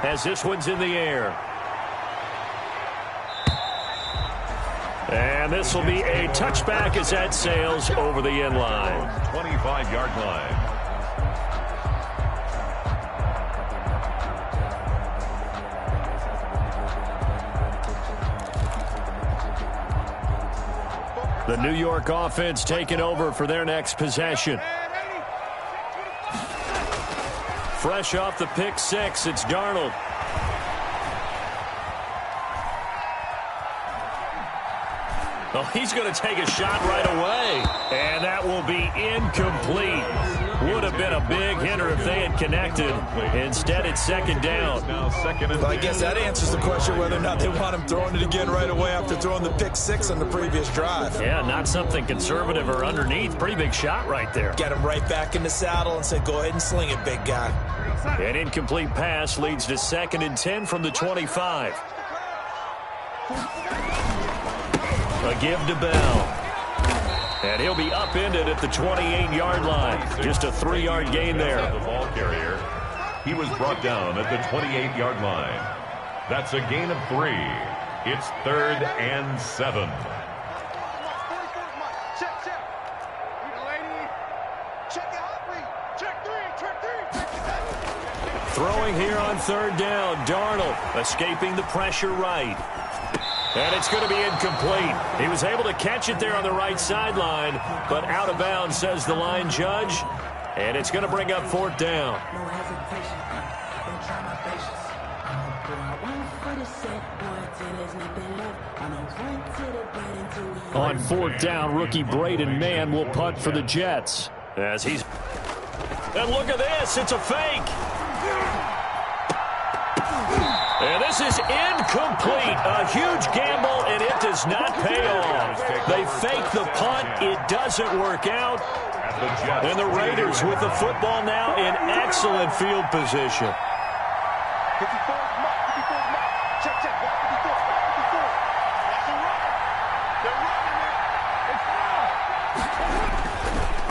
as this one's in the air. And this will be a touchback as that sails over the end line. 25-yard line. The New York offense taking over for their next possession. Fresh off the pick six, it's Darnold. Oh, he's going to take a shot right away. And that will be incomplete. Would have been a big hitter if they had connected. Instead, it's second down. Well, I guess that answers the question whether or not they want him throwing it again right away after throwing the pick six on the previous drive. Yeah, not something conservative or underneath. Pretty big shot right there. Get him right back in the saddle and said, go ahead and sling it, big guy. An incomplete pass leads to 2nd and 10 from the 25. A give to Bell. And he'll be upended at the 28-yard line. Just a 3-yard gain there. The ball carrier. He was brought down at the 28-yard line. That's a gain of 3. It's 3rd and 7. Throwing here on 3rd down. Darnold escaping the pressure right. And it's going to be incomplete. He was able to catch it there on the right sideline, but out of bounds, says the line judge. And it's going to bring up 4th down. On 4th down, rookie Braden Mann will punt for the Jets. And look at this. It's a fake. And this is incomplete. A huge gamble, and it does not pay off. They fake the punt. It doesn't work out. And the Raiders with the football now in excellent field position.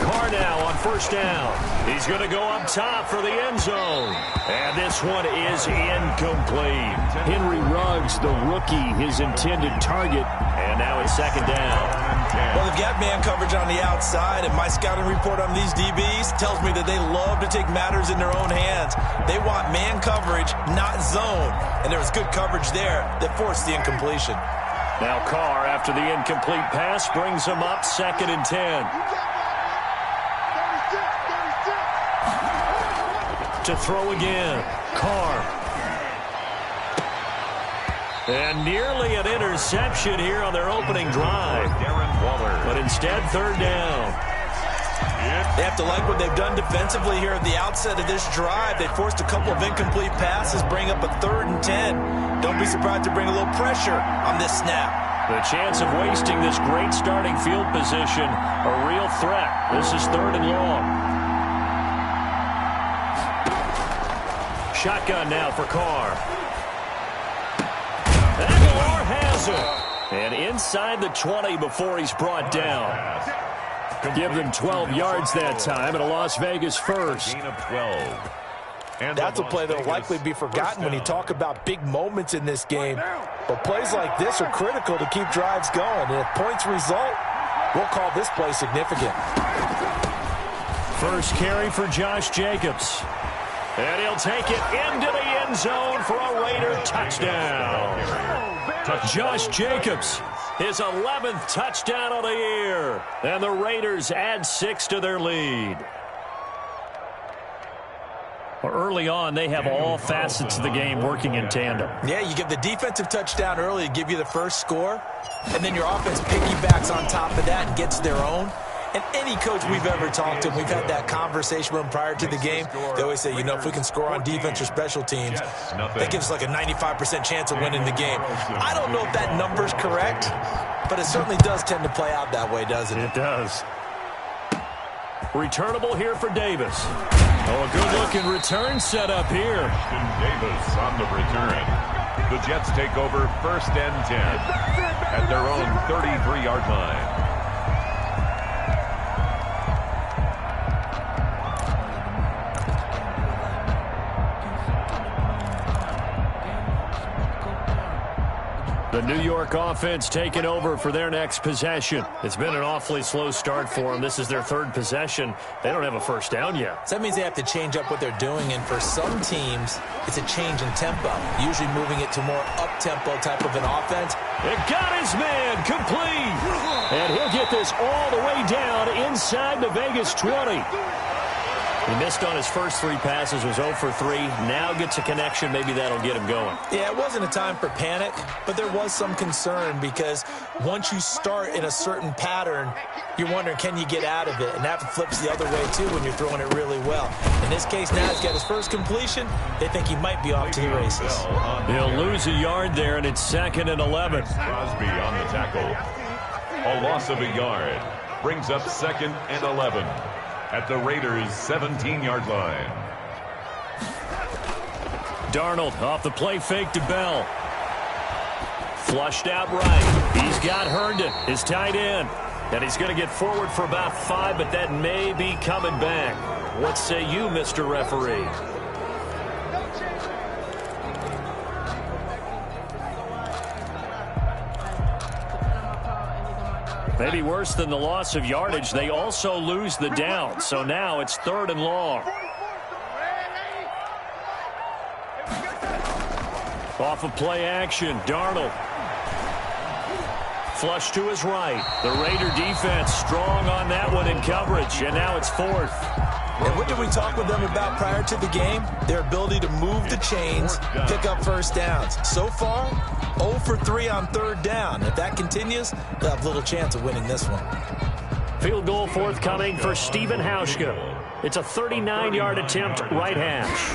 Carr now on 1st down. He's going to go up top for the end zone. And this one is incomplete. Henry Ruggs, the rookie, his intended target. And now it's 2nd down. Well, they've got man coverage on the outside, and my scouting report on these DBs tells me that they love to take matters in their own hands. They want man coverage, not zone. And there was good coverage there that forced the incompletion. Now Carr, after the incomplete pass, brings him up 2nd and 10. To throw again. Carr. And nearly an interception here on their opening drive. But instead, 3rd down. They have to like what they've done defensively here at the outset of this drive. They forced a couple of incomplete passes, bring up a 3rd and 10. Don't be surprised to bring a little pressure on this snap. The chance of wasting this great starting field position, a real threat. This is 3rd and long. Shotgun now for Carr. Aguilar has it. And inside the 20 before he's brought down. Give them 12 yards that time and a Las Vegas first. Gain of 12. And that's a play that will likely be forgotten when you talk about big moments in this game. But plays like this are critical to keep drives going. And if points result, we'll call this play significant. First carry for Josh Jacobs. And he'll take it into the end zone for a Raider touchdown. Josh Jacobs, his 11th touchdown of the year. And the Raiders add 6 to their lead. Early on, they have all facets of the game working in tandem. Yeah, you give the defensive touchdown early to give you the first score, and then your offense piggybacks on top of that and gets their own. And any coach we've ever talked to, we've had that conversation with them prior to the game. They always say, you know, if we can score on defense or special teams, that gives us like a 95% chance of winning the game. I don't know if that number's correct, but it certainly does tend to play out that way, doesn't it? It does. Returnable here for Davis. Oh, a good-looking return set up here. Davis on the return. The Jets take over 1st and 10 at their own 33-yard line. The New York offense taking over for their next possession. It's been an awfully slow start for them. This is their third possession. They don't have a first down yet. So that means they have to change up what they're doing, and for some teams, it's a change in tempo, usually moving it to more up-tempo type of an offense. It got his man complete. And he'll get this all the way down inside the Vegas 20. He missed on his first 3 passes, was 0 for 3. Now gets a connection. Maybe that'll get him going. Yeah, it wasn't a time for panic, but there was some concern because once you start in a certain pattern, you're wondering, can you get out of it? And that flips the other way, too, when you're throwing it really well. In this case, now he's got his first completion. They think he might be off to the races. He'll lose a yard there, and it's 2nd and 11. Crosby on the tackle. A loss of a yard brings up 2nd and 11. At the Raiders' 17-yard line. Darnold off the play fake to Bell. Flushed out right. He's got Herndon, his tight end. And he's going to get forward for about 5, but that may be coming back. What say you, Mr. Referee? Maybe worse than the loss of yardage, they also lose the down. So now it's 3rd and long. Off of play action, Darnold. Flush to his right. The Raider defense strong on that one in coverage, and now it's 4th. And what did we talk with them about prior to the game? Their ability to move the chains, pick up first downs. So far, 0 for 3 on 3rd down. If that continues, they'll have little chance of winning this one. Field goal forthcoming for Stephen Hauschka. It's a 39-yard attempt, right hash.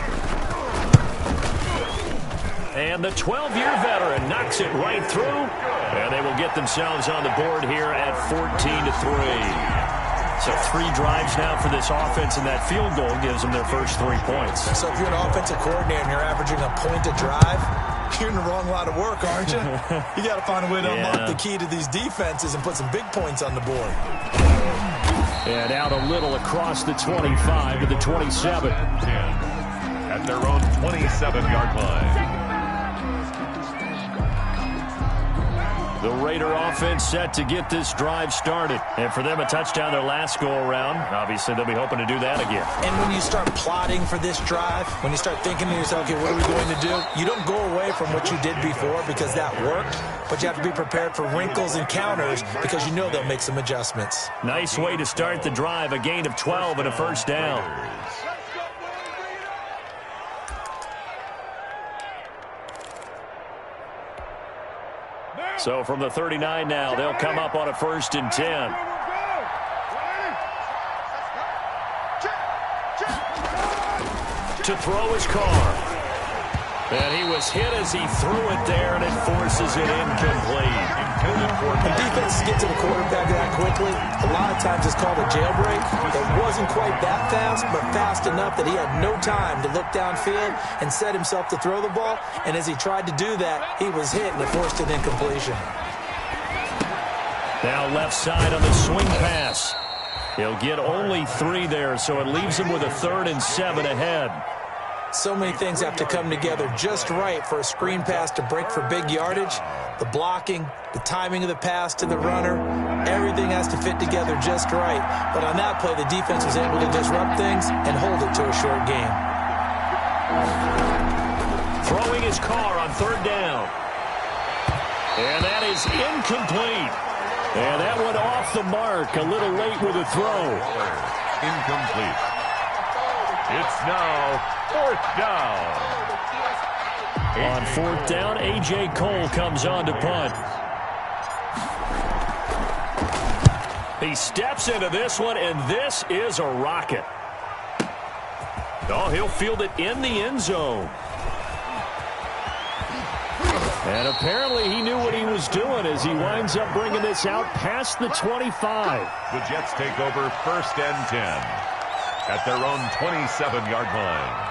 And the 12-year veteran knocks it right through. And they will get themselves on the board here at 14-3. So 3 drives now for this offense, and that field goal gives them their first 3 points. So if you're an offensive coordinator and you're averaging a point a drive, you're in the wrong line of work, aren't you? You got to find a way to unlock the key to these defenses and put some big points on the board. And out a little across the 25 to the 27. 10 at their own 27-yard line. The Raider offense set to get this drive started. And for them, a touchdown their last go-around. Obviously, they'll be hoping to do that again. And when you start plotting for this drive, when you start thinking to yourself, okay, what are we going to do? You don't go away from what you did before because that worked, but you have to be prepared for wrinkles and counters because you know they'll make some adjustments. Nice way to start the drive, a gain of 12 and a first down. So from the 39 now, they'll come up on a 1st and 10. To throw his car. And he was hit as he threw it there, and it forces it incomplete. When defenses get to the quarterback that quickly, a lot of times it's called a jailbreak. It wasn't quite that fast, but fast enough that he had no time to look downfield and set himself to throw the ball. And as he tried to do that, he was hit, and it forced an incompletion. Now left side on the swing pass. He'll get only 3 there, so it leaves him with a 3rd and 7 ahead. So many things have to come together just right for a screen pass to break for big yardage. The blocking, the timing of the pass to the runner, everything has to fit together just right. But on that play, the defense was able to disrupt things and hold it to a short game. Throwing his car on 3rd down. And that is incomplete. And that went off the mark a little late with a throw. Incomplete. It's now 4th down. On 4th down, A.J. Cole comes on to punt. He steps into this one, and this is a rocket. Oh, he'll field it in the end zone. And apparently he knew what he was doing as he winds up bringing this out past the 25. The Jets take over 1st and 10 at their own 27-yard line.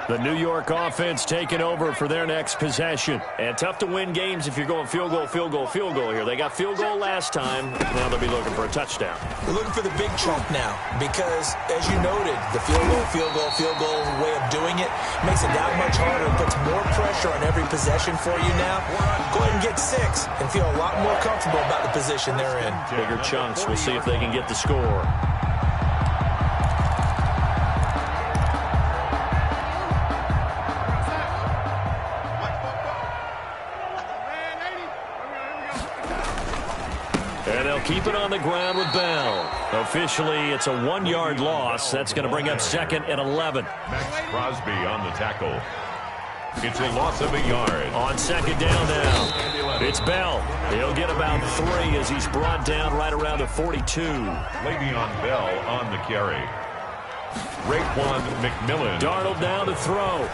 The New York offense taking over for their next possession. And tough to win games if you're going field goal, field goal, field goal here. They got field goal last time. Now they'll be looking for a touchdown. They're looking for the big chunk now because, as you noted, the field goal, field goal, field goal way of doing it makes it that much harder and puts more pressure on every possession for you now. Go ahead and get 6 and feel a lot more comfortable about the position they're in. Bigger chunks. We'll see if they can get the score. And they'll keep it on the ground with Bell. Officially, it's a 1-yard loss. That's going to bring up 2nd and 11. Max Crosby on the tackle. It's a loss of a yard. On 2nd down now. It's Bell. He'll get about 3 as he's brought down right around the 42. Le'Veon Bell on the carry. Raekwon McMillan. Darnold down to throw.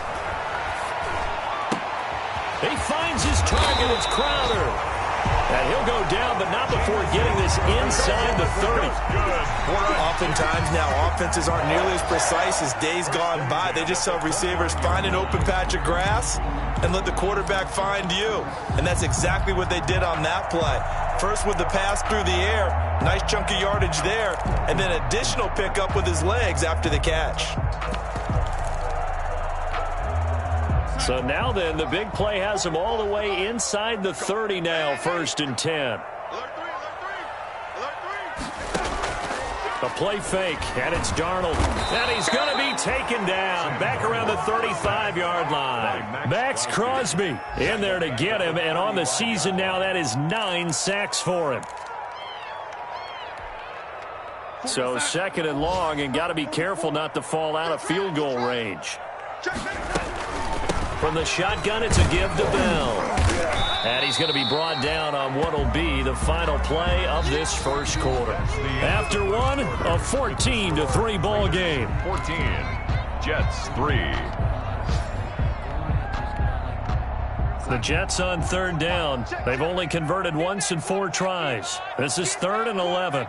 He finds his target. It's Crowder. And he'll go down, but not before getting this inside the 30. Oftentimes now, offenses aren't nearly as precise as days gone by. They just tell receivers, find an open patch of grass and let the quarterback find you. And that's exactly what they did on that play. First with the pass through the air, nice chunk of yardage there, and then additional pickup with his legs after the catch. So now then, the big play has him all the way inside the 30 now, 1st and 10. A play fake, and it's Darnold. And he's going to be taken down back around the 35-yard line. Max Crosby in there to get him, and on the season now, that is 9 sacks for him. So 2nd and long, and got to be careful not to fall out of field goal range. From the shotgun, it's a give to Bell. And he's going to be brought down on what will be the final play of this first quarter. After one, a 14-3 ball game. 14, Jets 3. The Jets on 3rd down. They've only converted once in 4 tries. This is 3rd and 11.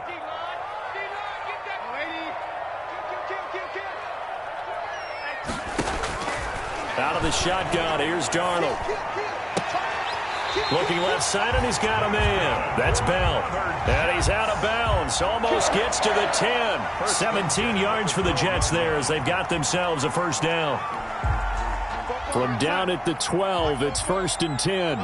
Out of the shotgun, here's Darnold. Looking left side, and he's got a man. That's Bell. And he's out of bounds. Almost gets to the 10. 17 yards for the Jets there as they've got themselves a 1st down. From down at the 12, it's 1st and 10.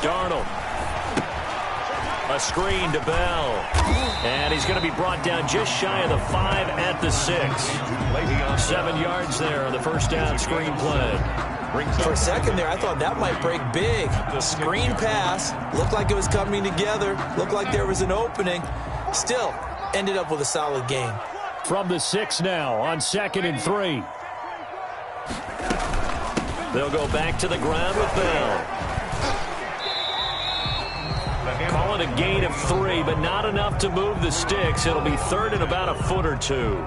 Darnold. A screen to Bell. And he's going to be brought down just shy of the 5 at the 6. 7 yards there on the 1st down screen play. For a second there, I thought that might break big. Screen pass. Looked like it was coming together. Looked like there was an opening. Still, ended up with a solid game. From the 6 now on 2nd and 3. They'll go back to the ground with Bell. Call it a gain of 3, but not enough to move the sticks. It'll be 3rd and about a foot or 2.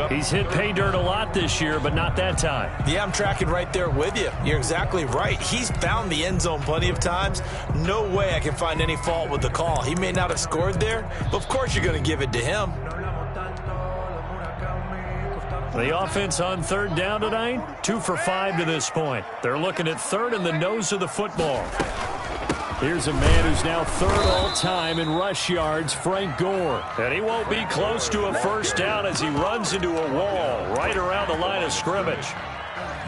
He's hit pay dirt a lot this year, but not that time. Yeah, I'm tracking right there with you. You're exactly right. He's found the end zone plenty of times. No way I can find any fault with the call. He may not have scored there, but of course you're going to give it to him. The offense on 3rd down tonight, 2 for 5 to this point. They're looking at 3rd in the nose of the football. Here's a man who's now 3rd all-time in rush yards, Frank Gore. And he won't be close to a 1st down as he runs into a wall right around the line of scrimmage.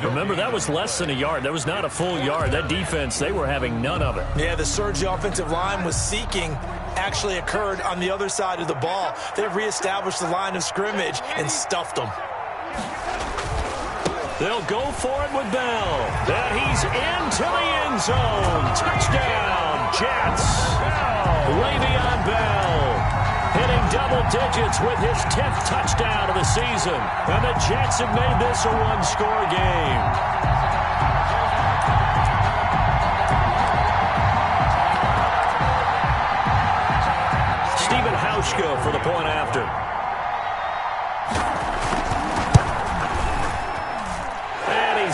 Remember, that was less than a yard. That was not a full yard. That defense, they were having none of it. Yeah, the surge the offensive line was seeking actually occurred on the other side of the ball. They reestablished the line of scrimmage and stuffed them. They'll go for it with Bell. And he's into the end zone. Touchdown, Jets. Le'Veon Bell hitting double digits with his 10th touchdown of the season. And the Jets have made this a 1-score game. Stephen Hauschka for the point after.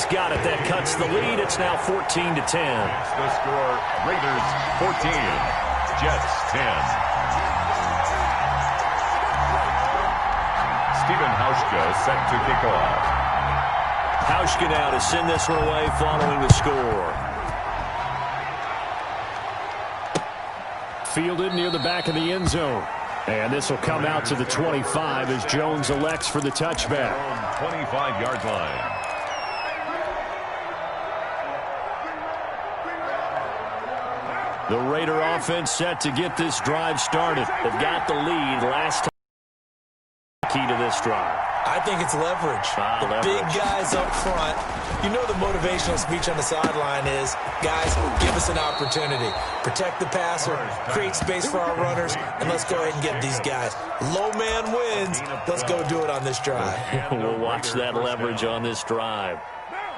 He's got it. That cuts the lead. It's now 14-10. It's the score, Raiders 14, Jets 10. Stephen Hauschka set to kick off. Hauschka now to send this one away following the score. Fielded near the back of the end zone. And this will come out to the 25 as Jones elects for the touchback. 25-yard line. The Raider offense set to get this drive started. They've got the lead last time. Key to this drive. I think it's leverage. The big guys up front. You know the motivational speech on the sideline is, guys, give us an opportunity. Protect the passer, create space for our runners, and let's go ahead and get these guys. Low man wins. Let's go do it on this drive. We'll watch that leverage on this drive.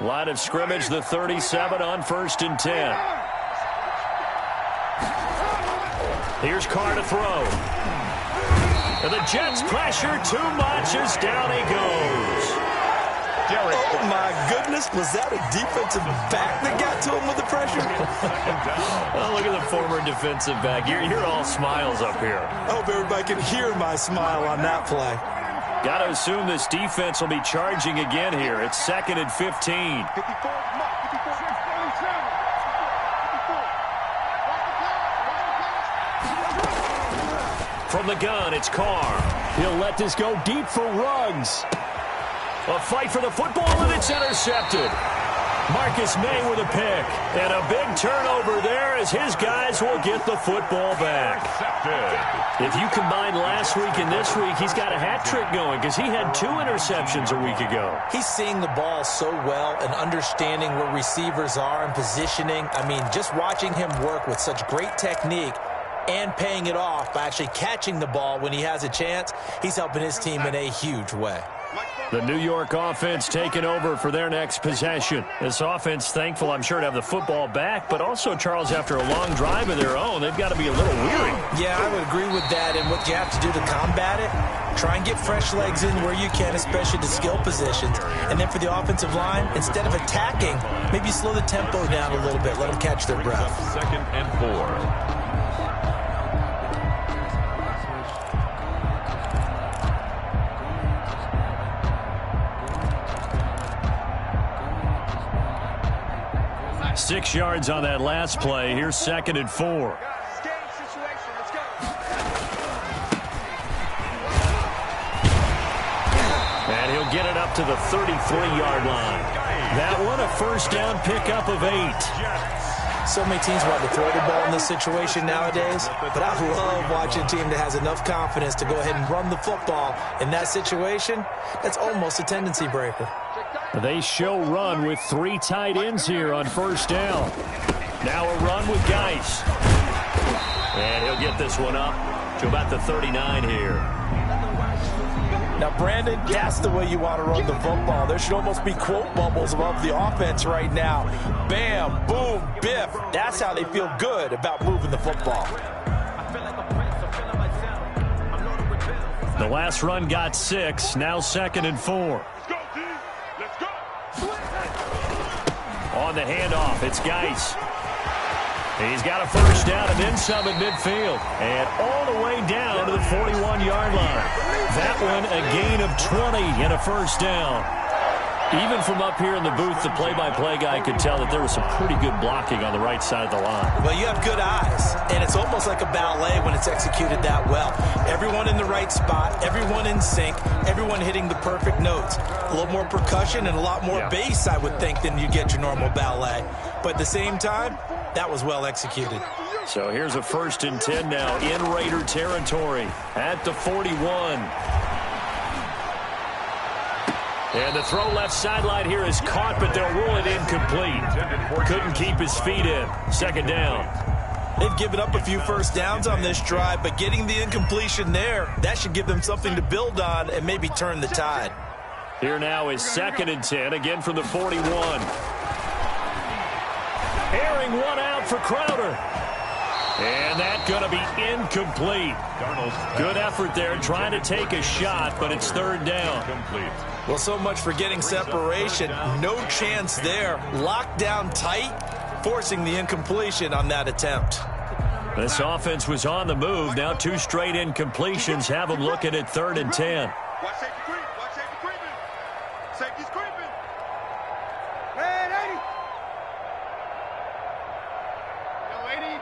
Line of scrimmage, the 37 on 1st and 10. Here's Carr to throw. And the Jets pressure too much as down he goes. Oh, my goodness. Was that a defensive back that got to him with the pressure? Oh, look at the former defensive back. You're all smiles up here. I hope everybody can hear my smile on that play. Got to assume this defense will be charging again here. It's 2nd and 15. From the gun, it's Carr. He'll let this go deep for Ruggs. A fight for the football, and it's intercepted. Marcus May with a pick. And a big turnover there as his guys will get the football back. If you combine last week and this week, he's got a hat trick going because he had 2 interceptions a week ago. He's seeing the ball so well and understanding where receivers are and positioning. I mean, just watching him work with such great technique and paying it off by actually catching the ball when he has a chance, he's helping his team in a huge way. The New York offense taking over for their next possession. This offense thankful, I'm sure, to have the football back, but also, Charles, after a long drive of their own, they've got to be a little weary. Yeah, I would agree with that, and what you have to do to combat it, try and get fresh legs in where you can, especially the skill positions. And then for the offensive line, instead of attacking, maybe slow the tempo down a little bit, let them catch their breath. 2nd and 4. Six yards on that last play. Here's 2nd and 4. And he'll get it up to the 33-yard line. That one a 1st down pickup of 8. So many teams want to throw the ball in this situation nowadays, but I love watching a team that has enough confidence to go ahead and run the football. In that situation, that's almost a tendency breaker. They show run with 3 tight ends here on 1st down. Now a run with Geis. And he'll get this one up to about the 39 here. Now, Brandon, that's the way you want to run the football. There should almost be quote bubbles above the offense right now. Bam, boom, biff. That's how they feel good about moving the football. The last run got 6. Now 2nd and 4. On the handoff, it's Geis. He's got a 1st down and then some at midfield. And all the way down to the 41-yard line. That one a gain of 20 and a 1st down. Even from up here in the booth, the play-by-play guy could tell that there was some pretty good blocking on the right side of the line. Well, you have good eyes, and it's almost like a ballet when it's executed that well. Everyone in the right spot, everyone in sync, everyone hitting the perfect notes. A little more percussion and a lot more bass, I would think, than you get your normal ballet. But at the same time, that was well executed. So here's a 1st and 10 now in Raider territory at the 41. And the throw left sideline here is caught, but they'll rule it incomplete. Couldn't keep his feet in. 2nd down. They've given up a few 1st downs on this drive, but getting the incompletion there, that should give them something to build on and maybe turn the tide. Here now is 2nd and 10, again from the 41. Airing one out for Crowder. And that's going to be incomplete. Good effort there trying to take a shot, but it's 3rd down. Well, so much for getting separation. No chance there. Locked down tight, forcing the incompletion on that attempt. This offense was on the move. Now 2 straight incompletions have them looking at 3rd and 10. Watch safety creep. Watch safety creeping. Safety's creeping. Red 80. Yo, 80.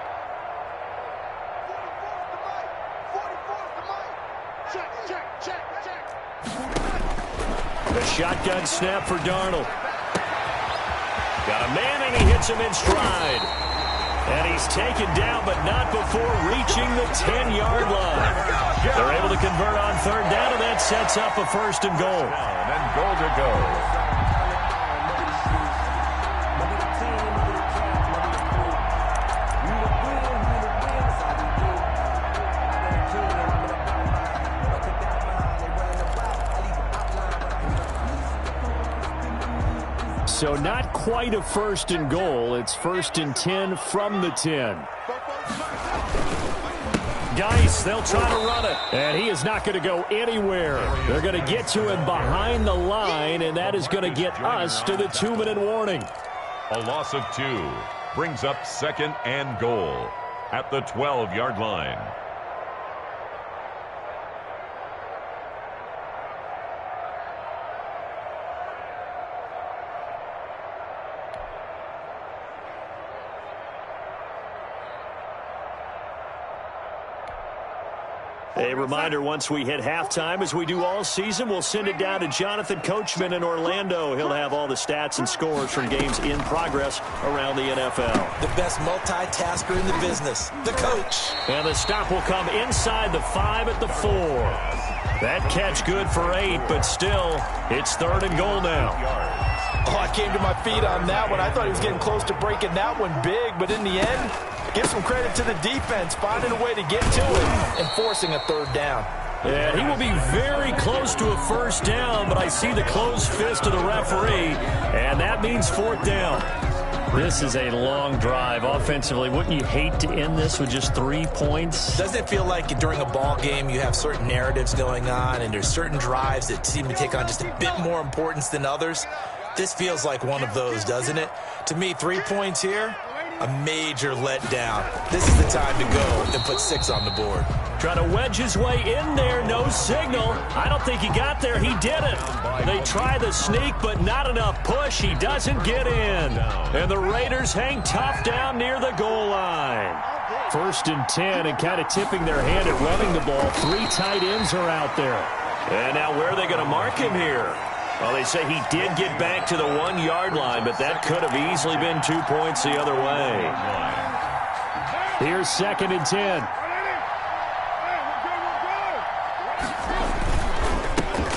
44's the mic. 44's the mic. Check, check, check, check. The shotgun snap for Darnold. Got a man, and he hits him in stride. And he's taken down, but not before reaching the 10-yard line. They're able to convert on 3rd down, and that sets up a 1st and goal. And goal to go. So not quite a 1st and goal. It's 1st and 10 from the 10. Geis, they'll try to run it. And he is not going to go anywhere. They're going to get to him behind the line, and that is going to get us to the 2-minute warning. A loss of 2 brings up 2nd and goal at the 12-yard line. A reminder, once we hit halftime, as we do all season, we'll send it down to Jonathan Coachman in Orlando. He'll have all the stats and scores from games in progress around the NFL. The best multitasker in the business, the coach. And the stop will come inside the 5 at the 4. That catch good for 8, but still, it's 3rd and goal now. Oh, I came to my feet on that one. I thought he was getting close to breaking that one big, but in the end, give some credit to the defense, finding a way to get to it and forcing a 3rd down. And he will be very close to a 1st down, but I see the closed fist of the referee, and that means 4th down. This is a long drive offensively. Wouldn't you hate to end this with just 3 points? Doesn't it feel like during a ball game you have certain narratives going on and there's certain drives that seem to take on just a bit more importance than others? This feels like one of those, doesn't it? To me, 3 points here, a major letdown. This is the time to go and put 6 on the board. Trying to wedge his way in there, no signal. I don't think he got there. He didn't. They try the sneak, but not enough push. He doesn't get in. And the Raiders hang tough down near the goal line. 1st and 10, and kind of tipping their hand at running the ball. 3 tight ends are out there. And now where are they going to mark him here? Well, they say he did get back to the 1-yard line, but that could have easily been 2 points the other way. Here's 2nd and 10.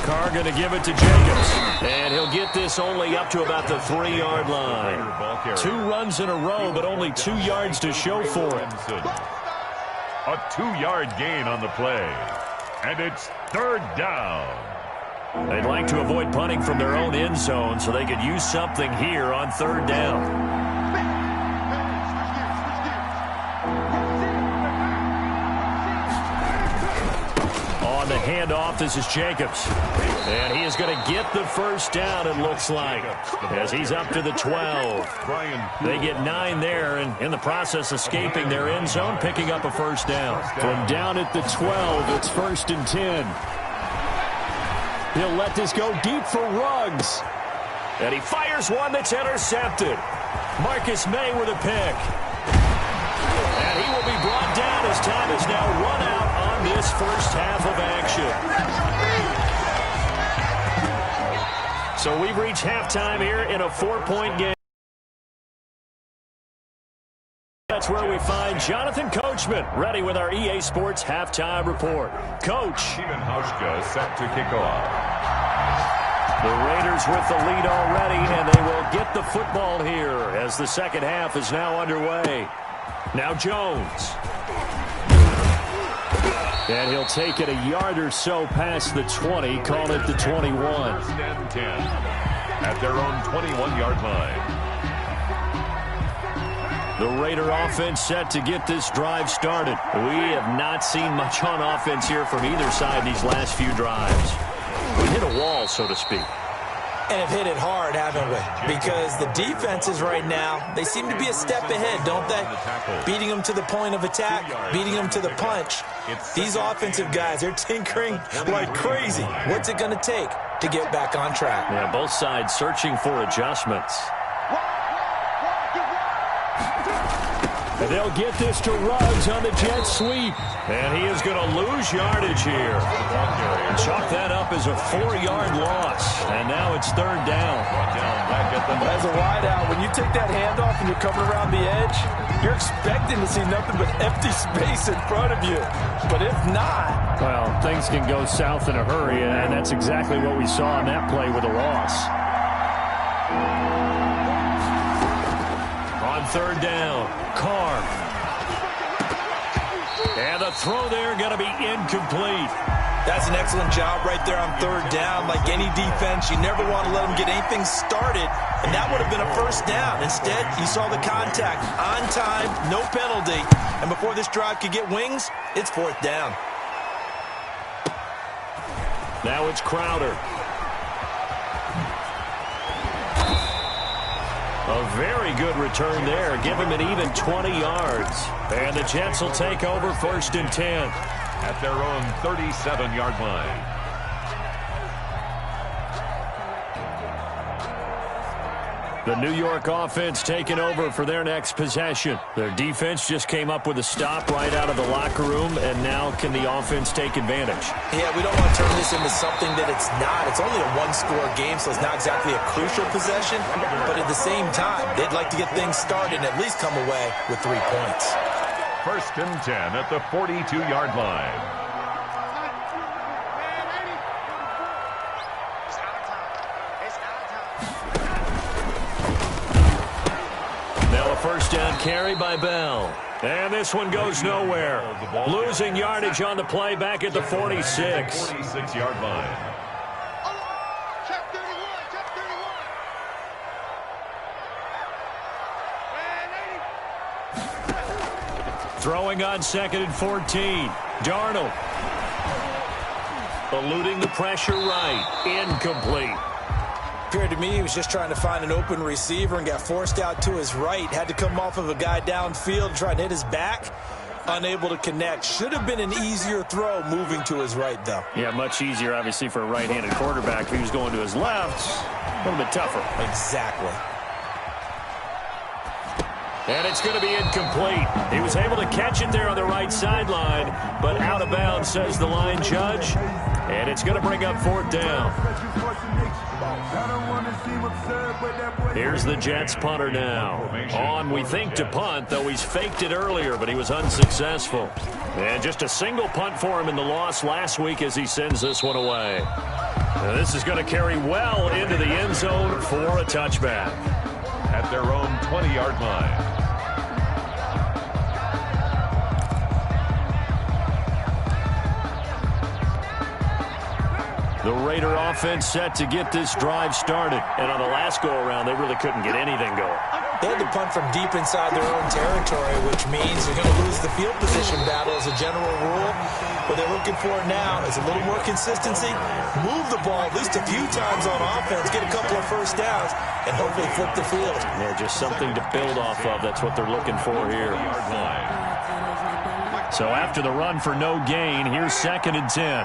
Carr going to give it to Jacobs. And he'll get this only up to about the 3-yard line. 2 runs in a row, but only 2 yards to show for it. A 2-yard gain on the play. And it's 3rd down. They'd like to avoid punting from their own end zone, so they could use something here on 3rd down. On the handoff, this is Jacobs. And he is going to get the 1st down, it looks like, as he's up to the 12. They get 9 there, and in the process escaping their end zone, picking up a 1st down. From down at the 12, it's 1st and 10. He'll let this go deep for Ruggs. And he fires one that's intercepted. Marcus May with a pick. And he will be brought down as time is now run out on this first half of action. So we've reached halftime here in a 4-point game. That's where we find Jonathan Coachman, ready with our EA Sports Halftime Report. Coach. Steven Hauschka set to kick off. The Raiders with the lead already, and they will get the football here as the second half is now underway. Now Jones. And he'll take it a yard or so past the 20, call it the 21. 1st and 10 at their own 21-yard line. The Raider offense set to get this drive started. We have not seen much on offense here from either side these last few drives. We hit a wall, so to speak. And have hit it hard, haven't we? Because the defenses right now, they seem to be a step ahead, don't they? Beating them to the point of attack, beating them to the punch. These offensive guys, they're tinkering like crazy. What's it going to take to get back on track? Yeah, both sides searching for adjustments. And they'll get this to Ruggs on the jet sweep. And he is going to lose yardage here. Chalk that up as a 4-yard loss. And now it's third down. As a wideout, when you take that handoff and you're coming around the edge, you're expecting to see nothing but empty space in front of you. But if not... Well, things can go south in a hurry, and that's exactly what we saw on that play with a loss. On third down, Carr. And the throw there going to be incomplete. That's an excellent job right there on third down. Like any defense, you never want to let them get anything started, and that would have been a first down. Instead, you saw the contact on time, no penalty, and before this drive could get wings, it's fourth down. Now it's Crowder. A very good return there. Give him an even 20 yards. And the Jets will take over first and 10. At their own 37-yard line. The New York offense taking over for their next possession. Their defense just came up with a stop right out of the locker room, and now can the offense take advantage? Yeah, we don't want to turn this into something that it's not. It's only a one-score game, so it's not exactly a crucial possession. But at the same time, they'd like to get things started and at least come away with 3 points. First and 10 at the 42-yard line. Now a first down carry by Bell. And this one goes nowhere. Losing yardage on the play back at the 46. 46-yard line. Throwing on second and 14. Darnold. Eluding the pressure right. Incomplete. Appeared to me he was just trying to find an open receiver and got forced out to his right. Had to come off of a guy downfield, try and hit his back. Unable to connect. Should have been an easier throw moving to his right, though. Yeah, much easier, obviously, for a right-handed quarterback. If he was going to his left, a little bit tougher. Exactly. And it's going to be incomplete. He was able to catch it there on the right sideline, but out of bounds, says the line judge. And it's going to bring up fourth down. Here's the Jets punter now. On, we think, to punt, though he's faked it earlier, but he was unsuccessful. And just a single punt for him in the loss last week as he sends this one away. Now this is going to carry well into the end zone for a touchback. At their own 20-yard line. The Raider offense set to get this drive started. And on the last go-around, they really couldn't get anything going. They had to punt from deep inside their own territory, which means they're going to lose the field position battle as a general rule. What they're looking for now is a little more consistency, move the ball at least a few times on offense, get a couple of first downs, and hopefully flip the field. Yeah, just something to build off of. That's what they're looking for here. So after the run for no gain, here's second and 10.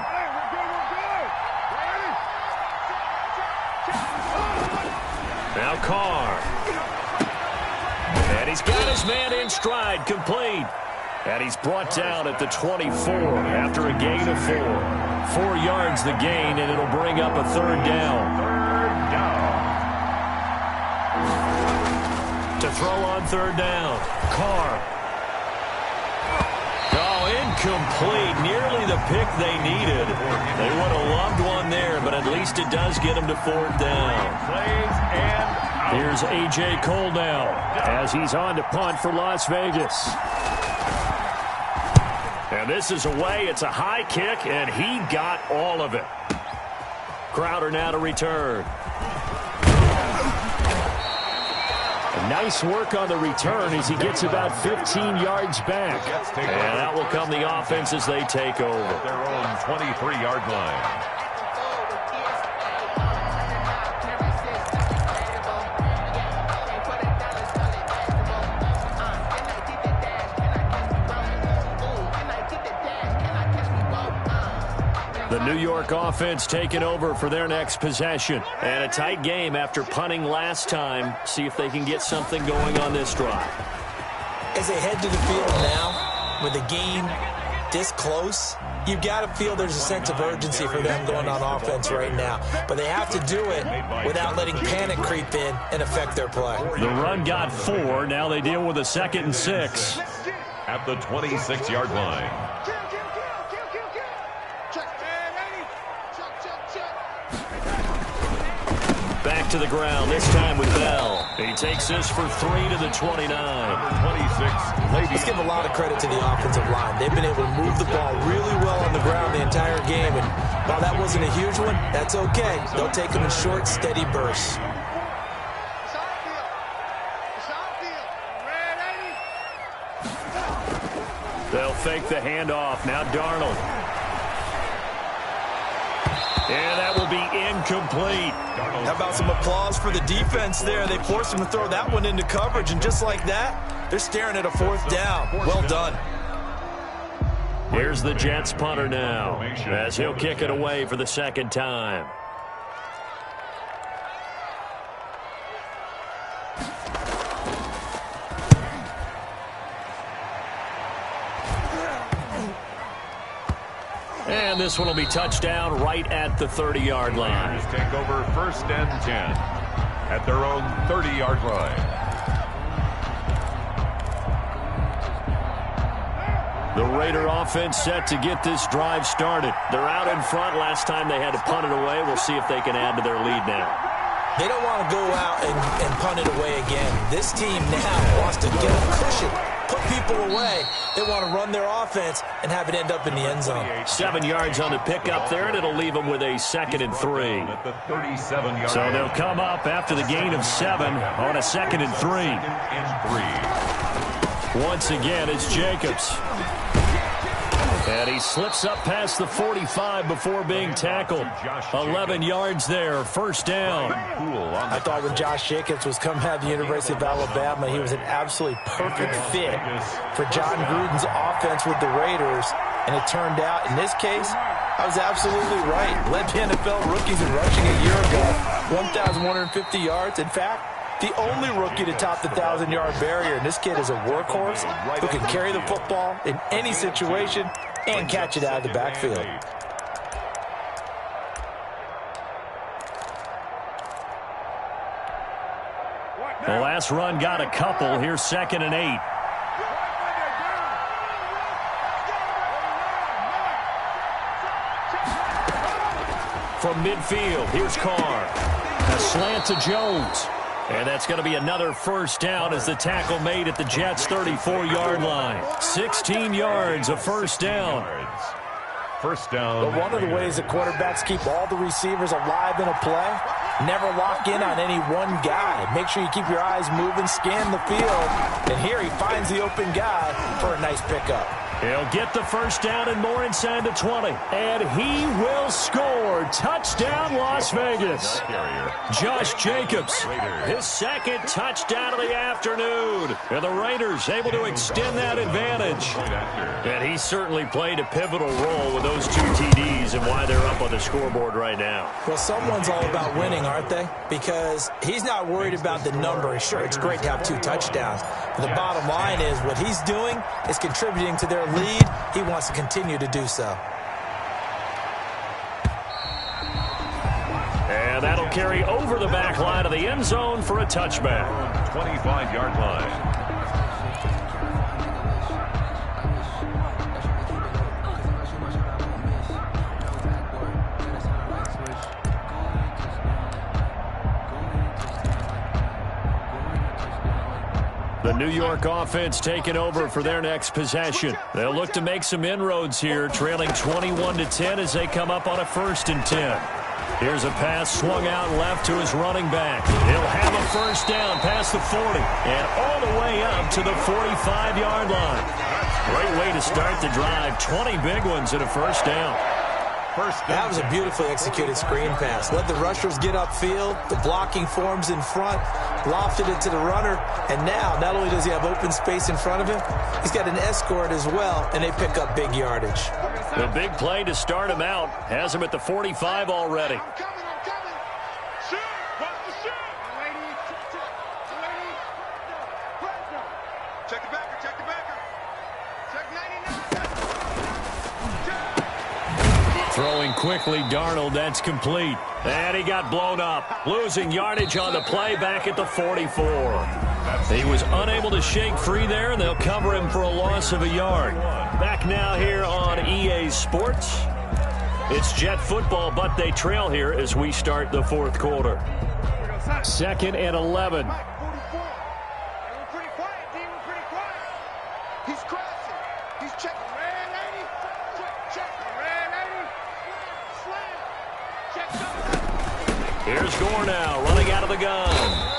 Now Carr. And he's got his man in stride, complete. And he's brought down at the 24 after a gain of 4. 4 yards the gain, and it'll bring up a third down. To throw on third down, Carr. Oh, incomplete. Nearly the pick they needed. They would have loved one there, but at least it does get them to fourth down. Here's A.J. Cole now as he's on to punt for Las Vegas. And this is away. It's a high kick, and he got all of it. Crowder now to return. Nice work on the return as he gets about 15 yards back. And that will come the offense as they take over. Their own 23-yard line. The New York offense taking over for their next possession. And a tight game after punting last time. See if they can get something going on this drive. As they head to the field now, with the game this close, you've got to feel there's a sense of urgency for them going on offense right now. But they have to do it without letting panic creep in and affect their play. The run got 4. Now they deal with a 2nd and 6. At the 26-yard line. Back to the ground, this time with Bell. He takes this for 3 to the 29. 26. Let's give a lot of credit to the offensive line. They've been able to move the ball really well on the ground the entire game. And while that wasn't a huge one, that's okay. They'll take them in short, steady bursts. They'll fake the handoff. Now Darnold. And that will be incomplete. How about some applause for the defense there? They forced him to throw that one into coverage, and just like that, they're staring at a 4th down. Well done. Here's the Jets punter now, as he'll kick it away for the 2nd time. And this one will be touchdown right at the 30-yard line. Take over 1st and 10 at their own 30-yard line. The Raider offense set to get this drive started. They're out in front. Last time they had to punt it away. We'll see if they can add to their lead now. They don't want to go out and punt it away again. This team now wants to get a cushion, put people away. They want to run their offense and have it end up in the end zone. 7 yards on the pickup there, and it'll leave them with a 2nd and 3. At the 37-yard So they'll come up after the gain of 7 on a 2nd and 3. Once again, it's Jacobs. And he slips up past the 45 before being tackled. 11 yards there, 1st down. I thought when Josh Jacobs was coming out of the University of Alabama, he was an absolutely perfect fit for John Gruden's offense with the Raiders. And it turned out, in this case, I was absolutely right. Led the NFL rookies in rushing a year ago, 1,150 yards. In fact, the only rookie to top the 1,000-yard barrier. And this kid is a workhorse who can carry the football in any situation and catch it out of the backfield. The last run got a couple. Here's 2nd and 8. From midfield, here's Carr. A slant to Jones. And that's going to be another 1st down as the tackle made at the Jets' 34-yard line. 16 yards, a 1st down. 1st down. But one of the ways the quarterbacks keep all the receivers alive in a play, never lock in on any one guy. Make sure you keep your eyes moving, scan the field. And here he finds the open guy for a nice pickup. He'll get the 1st down and more inside the 20. And he will score. Touchdown, Las Vegas. Josh Jacobs, his 2nd touchdown of the afternoon. And the Raiders able to extend that advantage. And he certainly played a pivotal role with those 2 TDs and why they're up on the scoreboard right now. Well, someone's all about winning, aren't they? Because he's not worried about the number. Sure, it's great to have 2 touchdowns. But the bottom line is what he's doing is contributing to their lead. He wants to continue to do so. And that'll carry over the back line of the end zone for a touchback. 25-yard line. The New York offense taking over for their next possession. They'll look to make some inroads here, trailing 21-10 as they come up on a 1st and 10. Here's a pass swung out left to his running back. He'll have a 1st down past the 40 and all the way up to the 45-yard line. Great way to start the drive. 20 big ones and a 1st down. That was a beautifully executed screen pass. Let the rushers get upfield. The blocking forms in front. Lofted it to the runner. And now, not only does he have open space in front of him, he's got an escort as well, and they pick up big yardage. The big play to start him out has him at the 45 already. I'm coming. Shoot. Watch the shoot. Check the backer. Check 99. Throwing quickly, Darnold, that's complete. And he got blown up, losing yardage on the play back at the 44. He was unable to shake free there, and they'll cover him for a loss of a yard. Back now here on EA Sports. It's Jet football, but they trail here as we start the fourth quarter. 2nd and 11. We're pretty quiet, D. We're pretty quiet. He's crossing. He's checking. Red lady. Check. Red lady. Slam. Check. Here's Gore now, running out of the gun.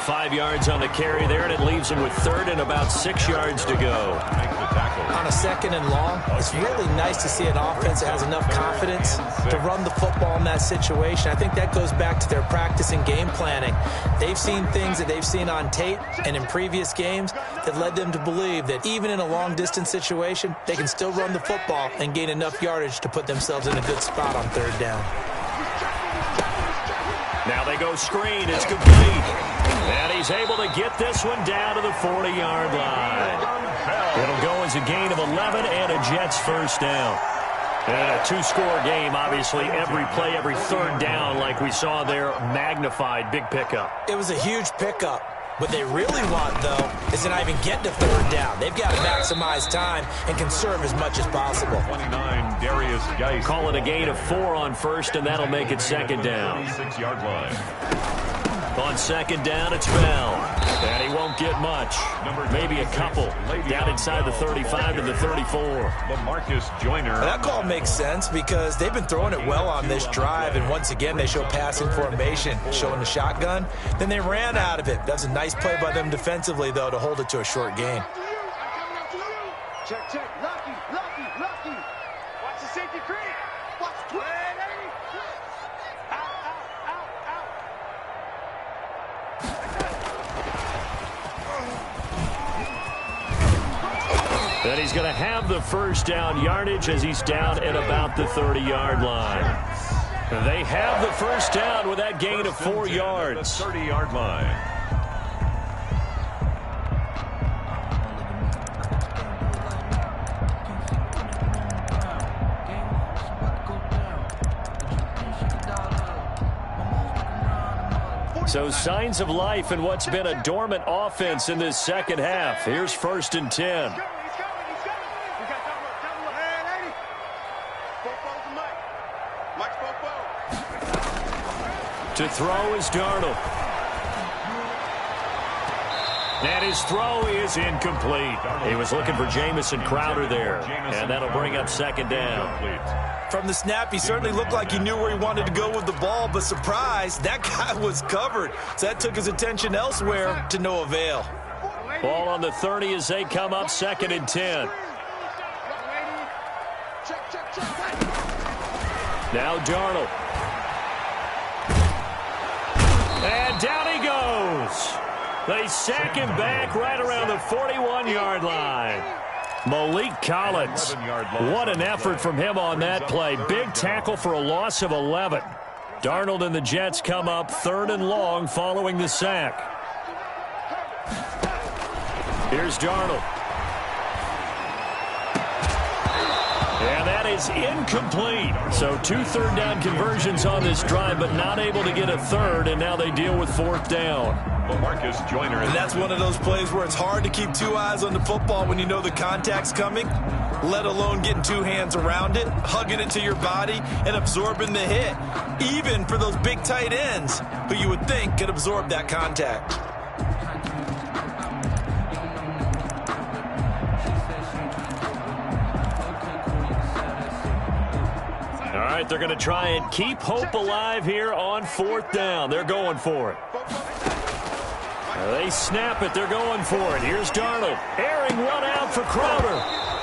5 yards on the carry there, and it leaves him with 3rd and about 6 yards to go. On a 2nd and long, it's really nice to see an offense that has enough confidence to run the football in that situation. I think that goes back to their practice and game planning. They've seen things that they've seen on tape and in previous games that led them to believe that even in a long-distance situation, they can still run the football and gain enough yardage to put themselves in a good spot on 3rd down. Now they go screen. It's complete. And he's able to get this one down to the 40-yard line. It'll go as a gain of 11 and a Jets first down. And a two-score game, obviously, every play, every 3rd down, like we saw there, magnified, big pickup. It was a huge pickup. What they really want, though, is to not even get to 3rd down. They've got to maximize time and conserve as much as possible. 29, Darius Geis. Call it a gain of 4 on 1st, and that'll make it 2nd down. 6-yard line. On 2nd down, it's Bell. And he won't get much. Maybe a couple. Down inside the 35 to the 34. LaMarcus Joyner. That call makes sense because they've been throwing it well on this drive, and once again they show passing formation, showing the shotgun. Then they ran out of it. That's a nice play by them defensively, though, to hold it to a short gain. Check. Lucky. Watch the safety creep. Watch the twin. Out. And he's going to have the first down yardage as he's down at about the 30-yard line. They have the first down with that gain of 4 yards. The 30-yard line. So signs of life in what's been a dormant offense in this second half. Here's 1st and 10. He's coming. We got double up. Hey, lady. Bofo's the Mike. Mike's Bofo. To throw is Darnold. And his throw is incomplete. He was looking for Jamison Crowder there. And that'll bring up 2nd down. From the snap, he certainly looked like he knew where he wanted to go with the ball, but surprise, that guy was covered. So that took his attention elsewhere to no avail. Ball on the 30 as they come up 2nd and 10. Now Darnold. And down he goes. They sack him back right around the 41-yard line. Malik Collins, what an effort from him on that play. Big tackle for a loss of 11. Darnold and the Jets come up 3rd and long following the sack. Here's Darnold. And that is incomplete. So 2 third-down conversions on this drive, but not able to get a 3rd, and now they deal with 4th down. LaMarcus Joyner. And that's one of those plays where it's hard to keep 2 eyes on the football when you know the contact's coming, let alone getting 2 hands around it, hugging it to your body, and absorbing the hit, even for those big tight ends who you would think could absorb that contact. All right, they're going to try and keep hope alive here on 4th down. They're going for it. They snap it. They're going for it. Here's Darnold. Airing run out for Crowder.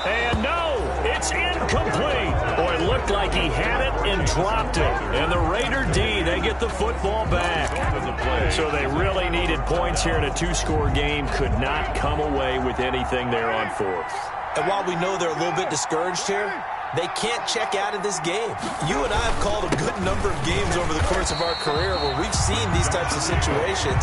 And no, it's incomplete. Boy, it looked like he had it and dropped it. And the Raider D, they get the football back. So they really needed points here in a 2-score game. Could not come away with anything there on 4th. And while we know they're a little bit discouraged here, they can't check out of this game. You and I have called a good number of games over the course of our career where we've seen these types of situations.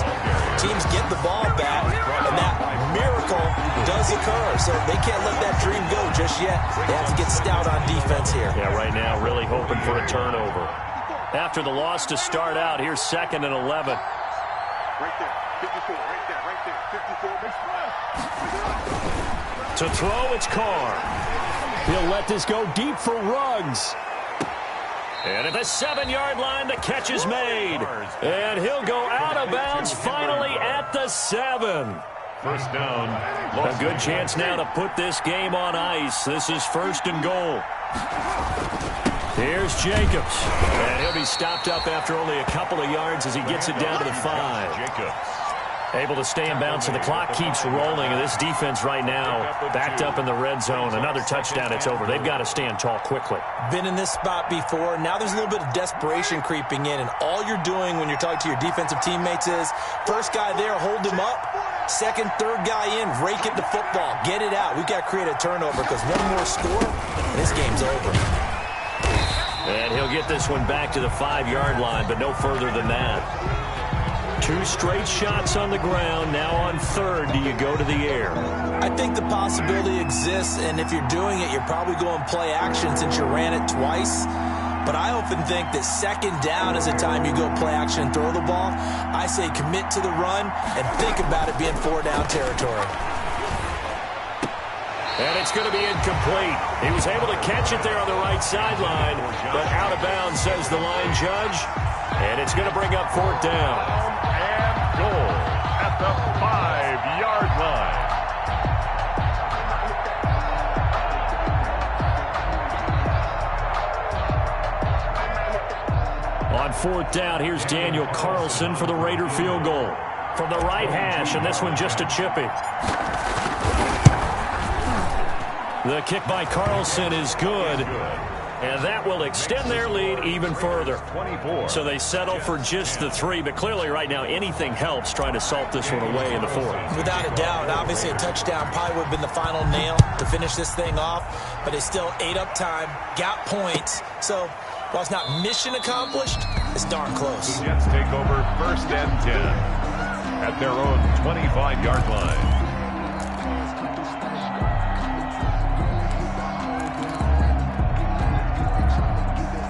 Teams get the ball back, and that miracle does occur. So they can't let that dream go just yet. They have to get stout on defense here. Yeah, right now really hoping for a turnover. After the loss to start out, here's 2nd and 11. Right there. 54. Right there. Right there. 54. To throw, it's Carr. He'll let this go deep for Ruggs. And at the 7-yard line, the catch is made. And he'll go out of bounds finally at the 7. First down. A good chance now to put this game on ice. This is 1st and goal. Here's Jacobs. And he'll be stopped up after only a couple of yards as he gets it down to the 5. Jacobs. Able to stay in bounds, so the clock keeps rolling. And this defense right now backed up in the red zone. Another touchdown, it's over. They've got to stand tall quickly. Been in this spot before. Now there's a little bit of desperation creeping in. And all you're doing when you're talking to your defensive teammates is, first guy there, hold him up. Second, third guy in, rake it to football. Get it out. We've got to create a turnover because one more score, and this game's over. And he'll get this one back to the 5-yard line, but no further than that. 2 straight shots on the ground. Now on 3rd, do you go to the air? I think the possibility exists, and if you're doing it, you're probably going play action since you ran it twice. But I often think that 2nd down is the time you go play action and throw the ball. I say commit to the run and think about it being 4-down territory. And it's going to be incomplete. He was able to catch it there on the right sideline, but out of bounds, says the line judge. And it's going to bring up 4th down. And goal at the 5-yard line. On 4th down, here's Daniel Carlson for the Raider field goal. From the right hash, and this one just a chippy. The kick by Carlson is good. And that will extend their lead even further. 24. So they settle for just the 3, but clearly right now anything helps trying to salt this one away in the 4th. Without a doubt, obviously a touchdown probably would have been the final nail to finish this thing off, but it's still ate up time, got points. So while it's not mission accomplished, it's darn close. The Jets take over 1st and 10 at their own 25-yard line.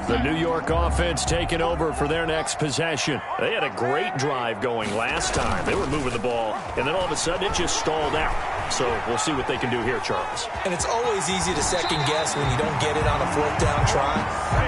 The New York offense taking over for their next possession. They had a great drive going last time. They were moving the ball, and then all of a sudden it just stalled out. So we'll see what they can do here, Charles. And it's always easy to second guess when you don't get it on a 4th down try.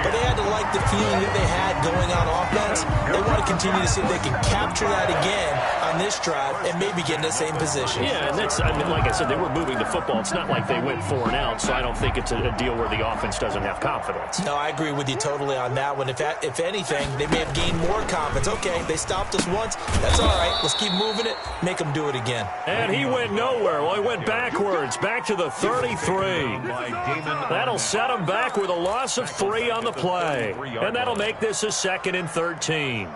But they had to like the feeling that they had going on offense. They want to continue to see if they can capture that again on this drive and maybe get in the same position. Yeah, and that's, I mean, like I said, they were moving the football. It's not like they went 4 and out, so I don't think it's a deal where the offense doesn't have confidence. No, I agree with you totally on that one. If anything, they may have gained more confidence. Okay, they stopped us once. That's all right. Let's keep moving it. Make them do it again. And he went nowhere. Well, he went backwards, back to the 33. That'll set him back with a loss of 3 on the play. And that'll make this a 2nd and 13.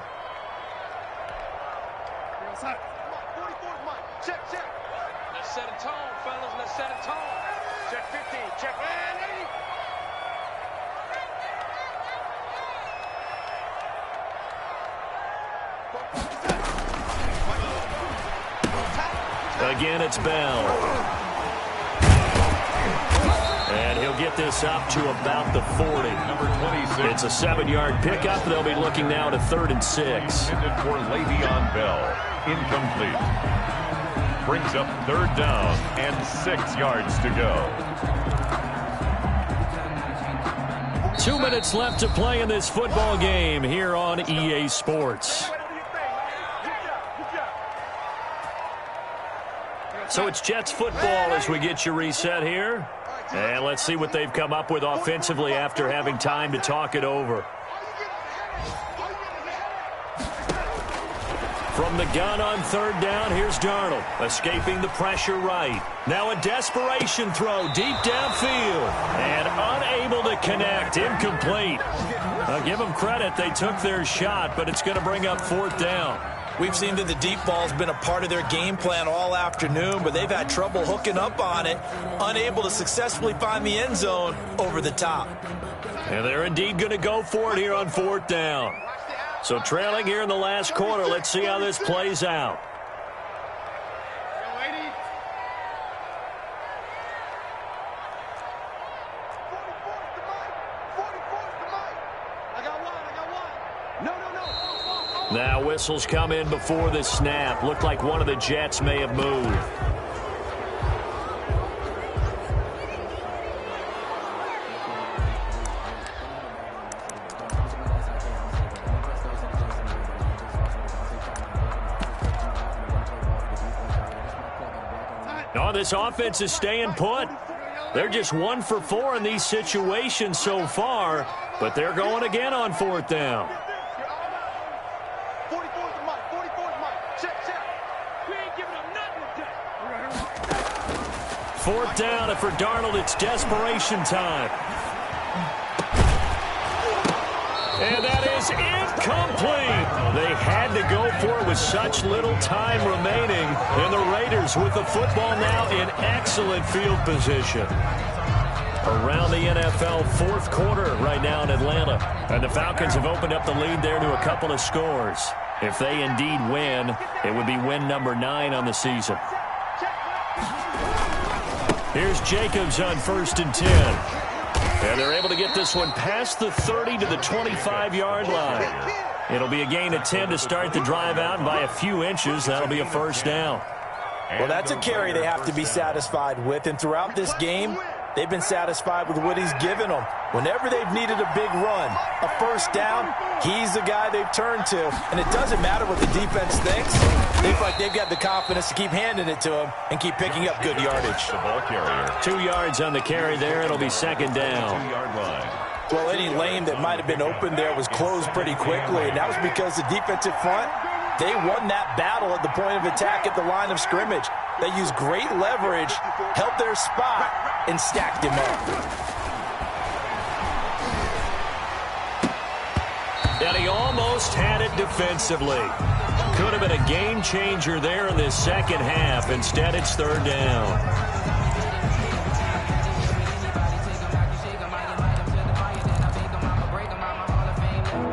Check. Let's set a tone, fellas. Let's set a tone. Check 15. Check 80. Again, it's Bell. And he'll get this up to about the 40. Number 26. It's a 7-yard pickup. They'll be looking now to 3rd and 6. Intended for Le'Veon Bell. Incomplete. Brings up 3rd down and 6 yards to go. 2 minutes left to play in this football game here on EA Sports. So it's Jets football as we get you reset here. And let's see what they've come up with offensively after having time to talk it over. From the gun on 3rd down, here's Darnold, escaping the pressure right. Now a desperation throw deep downfield, and unable to connect, incomplete. I'll give them credit, they took their shot, but it's going to bring up 4th down. We've seen that the deep ball's been a part of their game plan all afternoon, but they've had trouble hooking up on it, unable to successfully find the end zone over the top. And they're indeed going to go for it here on 4th down. So trailing here in the last quarter, let's see how this plays out. Now whistles come in before the snap. Looked like one of the Jets may have moved. Oh, this offense is staying put. They're just 1 for 4 in these situations so far, but they're going again on 4th down. 4th down, and for Darnold, it's desperation time. And that is incomplete. They had to go for it with such little time remaining. And the Raiders with the football now in excellent field position. Around the NFL, 4th quarter right now in Atlanta. And the Falcons have opened up the lead there to a couple of scores. If they indeed win, it would be win number 9 on the season. Here's Jacobs on 1st and 10. And they're able to get this one past the 30 to the 25-yard line. It'll be a gain of 10 to start the drive out, and by a few inches, that'll be a 1st down. Well, that's a carry they have to be satisfied with, and throughout this game, they've been satisfied with what he's given them. Whenever they've needed a big run, a 1st down, he's the guy they've turned to. And it doesn't matter what the defense thinks. They feel like they've got the confidence to keep handing it to him and keep picking up good yardage. The ball carrier. 2 yards on the carry there. It'll be 2nd down. 2-yard line. Well, any lane that might have been open there was closed pretty quickly, and that was because the defensive front, they won that battle at the point of attack at the line of scrimmage. They used great leverage, held their spot, and stacked him up. And he almost had it defensively. Could have been a game changer there in this second half. Instead, it's 3rd down.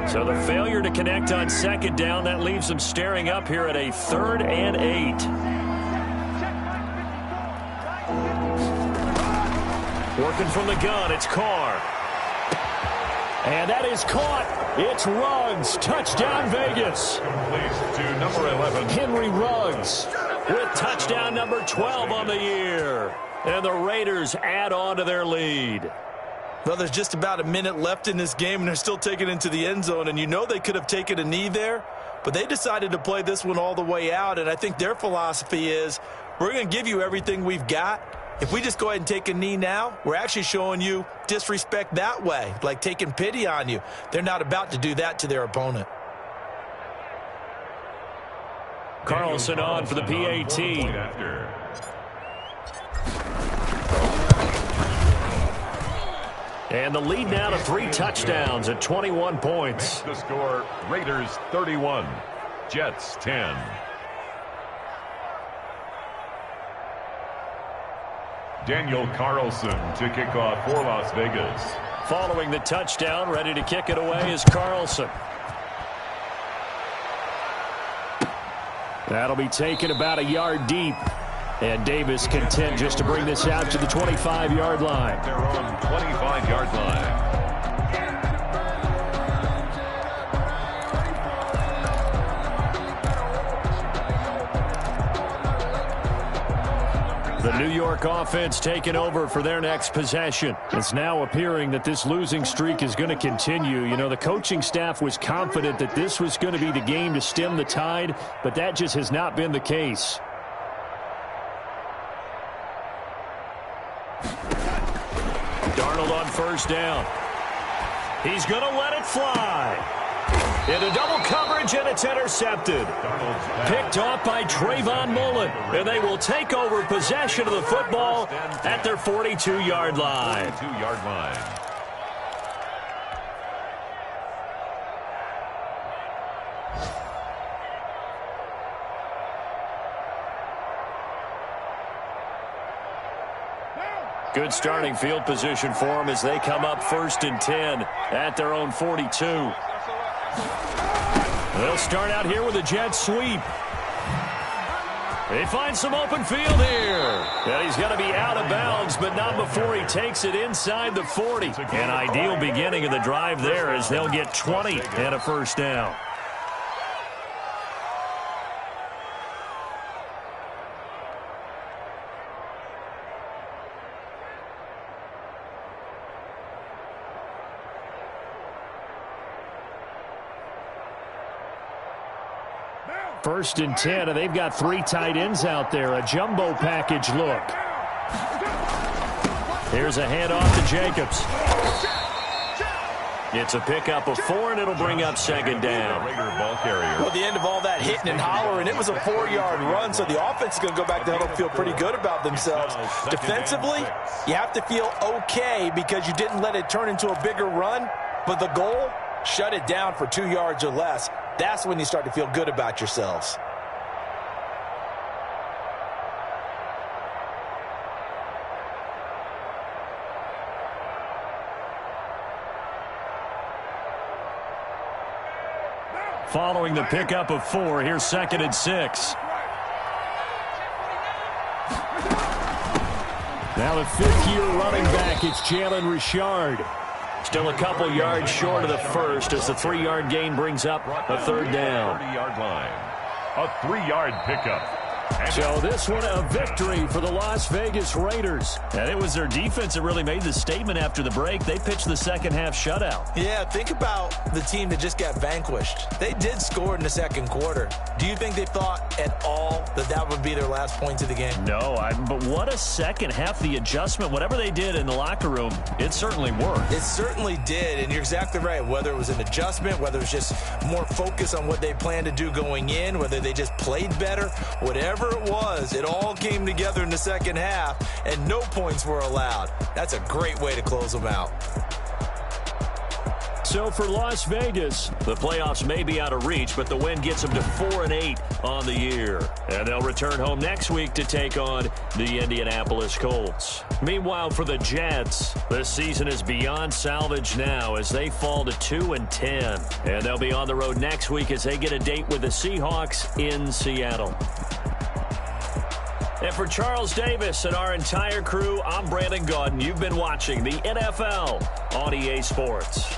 So the failure to connect on 2nd down, that leaves them staring up here at a 3rd and 8. Working from the gun, it's Carr. And that is caught. It's Ruggs. Touchdown, Vegas. Complete to number 11. Henry Ruggs with touchdown number 12 on the year. And the Raiders add on to their lead. Well, there's just about a minute left in this game, and they're still taking it into the end zone. And you know they could have taken a knee there, but they decided to play this one all the way out. And I think their philosophy is, we're going to give you everything we've got. If we just go ahead and take a knee now, we're actually showing you disrespect that way, like taking pity on you. They're not about to do that to their opponent. Carlson on for the PAT. And the lead now to 3 touchdowns at 21 points. The score, Raiders 31, Jets 10. Daniel Carlson to kick off for Las Vegas. Following the touchdown, ready to kick it away is Carlson. That'll be taken about a yard deep. And Davis content just to bring this out to the 25-yard line. Their own 25-yard line. The New York offense taking over for their next possession. It's now appearing that this losing streak is going to continue. You know, the coaching staff was confident that this was going to be the game to stem the tide, but that just has not been the case. Darnold on 1st down. He's going to let it fly. Into double coverage, and it's intercepted. Picked off by Trayvon Mullen. And they will take over possession of the football at their 42-yard line. 42-yard line. Good starting field position for them as they come up 1st and 10 at their own 42. They'll start out here with a jet sweep. They find some open field here. And he's going to be out of bounds, but not before he takes it inside the 40. An ideal beginning of the drive there as they'll get 20 and a first down. First and 10, and they've got 3 tight ends out there. A jumbo package look. Here's a handoff to Jacobs. It's a pickup of 4, and it'll bring up 2nd down. Well, the end of all that hitting and hollering, it was a 4-yard run, so the offense is going to go back to huddle and feel pretty good about themselves. Defensively, you have to feel okay because you didn't let it turn into a bigger run, but the goal, shut it down for 2 yards or less. That's when you start to feel good about yourselves. Following the pickup of 4, here's 2nd and 6. Now the 5th-year running back, it's Jalen Richard. Still a couple yards short of the first as the 3-yard gain brings up a 3rd down. 30-yard line. A 3-yard pickup. So this one a victory for the Las Vegas Raiders. And it was their defense that really made the statement after the break. They pitched the second-half shutout. Yeah, think about the team that just got vanquished. They did score in the second quarter. Do you think they thought at all that that would be their last points of the game? No, but what a second half. The adjustment, whatever they did in the locker room, it certainly worked. It certainly did, and you're exactly right. Whether it was an adjustment, whether it was just more focus on what they planned to do going in, whether they just played better, whatever it was, it all came together in the second half, and no points were allowed. That's a great way to close them out. So for Las Vegas, the playoffs may be out of reach, but the win gets them to 4-8 on the year. And they'll return home next week to take on the Indianapolis Colts. Meanwhile, for the Jets, this season is beyond salvage now as they fall to 2-10. And they'll be on the road next week as they get a date with the Seahawks in Seattle. And for Charles Davis and our entire crew, I'm Brandon Gaudin. You've been watching the NFL on EA Sports.